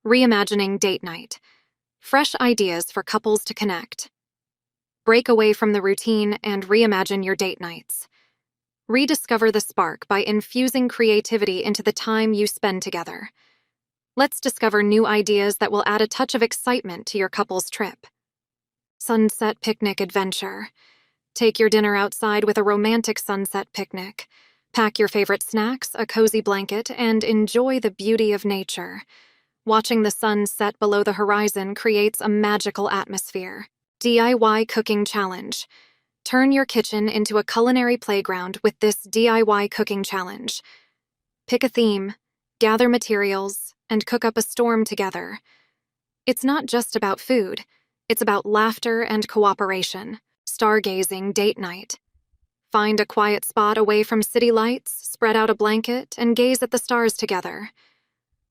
Reimagining date night. Fresh ideas for couples to connect. Break away from the routine and reimagine your date nights. Rediscover the spark by infusing creativity into the time you spend together. Let's discover new ideas that will add a touch of excitement to your couple's trip. Sunset picnic adventure. Take your dinner outside with a romantic sunset picnic. Pack your favorite snacks, a cozy blanket, and enjoy the beauty of nature. Watching the sun set below the horizon creates a magical atmosphere. DIY cooking challenge. Turn your kitchen into a culinary playground with this DIY cooking challenge. Pick a theme, gather materials, and cook up a storm together. It's not just about food, it's about laughter and cooperation. Stargazing date night. Find a quiet spot away from city lights, spread out a blanket, and gaze at the stars together.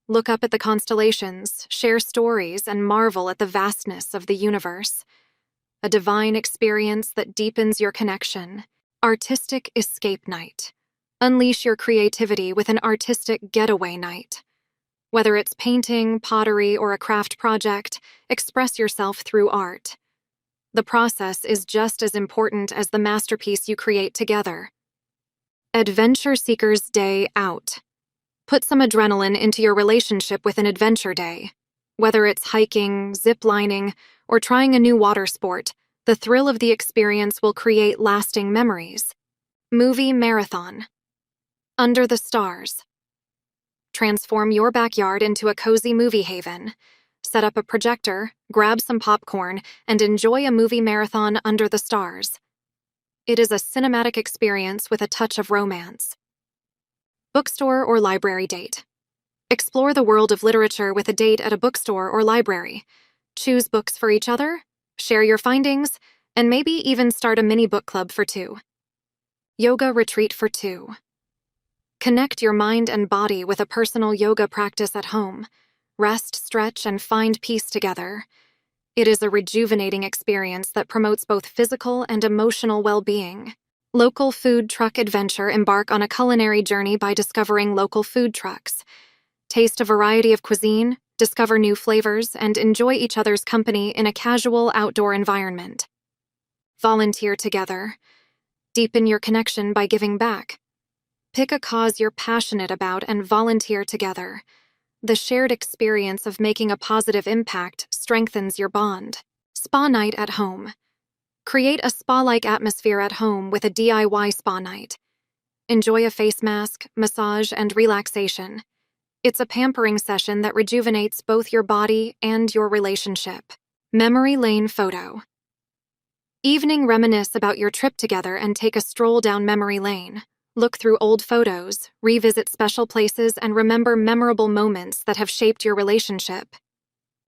Look up at the constellations, share stories, and marvel at the vastness of the universe. A divine experience that deepens your connection. Artistic escape night. Unleash your creativity with an artistic getaway night. Whether it's painting, pottery, or a craft project, express yourself through art. The process is just as important as the masterpiece you create together. Adventure Seekers Day Out. Put some adrenaline into your relationship with an adventure day. Whether it's hiking, zip-lining, or trying a new water sport, the thrill of the experience will create lasting memories. Movie marathon. Under the stars. Transform your backyard into a cozy movie haven. Set up a projector, grab some popcorn, and enjoy a movie marathon under the stars. It is a cinematic experience with a touch of romance. Bookstore or library date. Explore the world of literature with a date at a bookstore or library. Choose books for each other, share your findings, and maybe even start a mini book club for two. Yoga retreat for two. Connect your mind and body with a personal yoga practice at home. Rest, stretch, and find peace together. It is a rejuvenating experience that promotes both physical and emotional well-being. Local food truck adventure. Embark on a culinary journey by discovering local food trucks. Taste a variety of cuisine, discover new flavors, and enjoy each other's company in a casual outdoor environment. Volunteer together. Deepen your connection by giving back. Pick a cause you're passionate about and volunteer together. The shared experience of making a positive impact strengthens your bond. Spa night at home. Create a spa-like atmosphere at home with a DIY spa night. Enjoy a face mask, massage, and relaxation. It's a pampering session that rejuvenates both your body and your relationship. Memory lane photo. Evening. Reminisce about your trip together and take a stroll down memory lane. Look through old photos, revisit special places, and remember memorable moments that have shaped your relationship.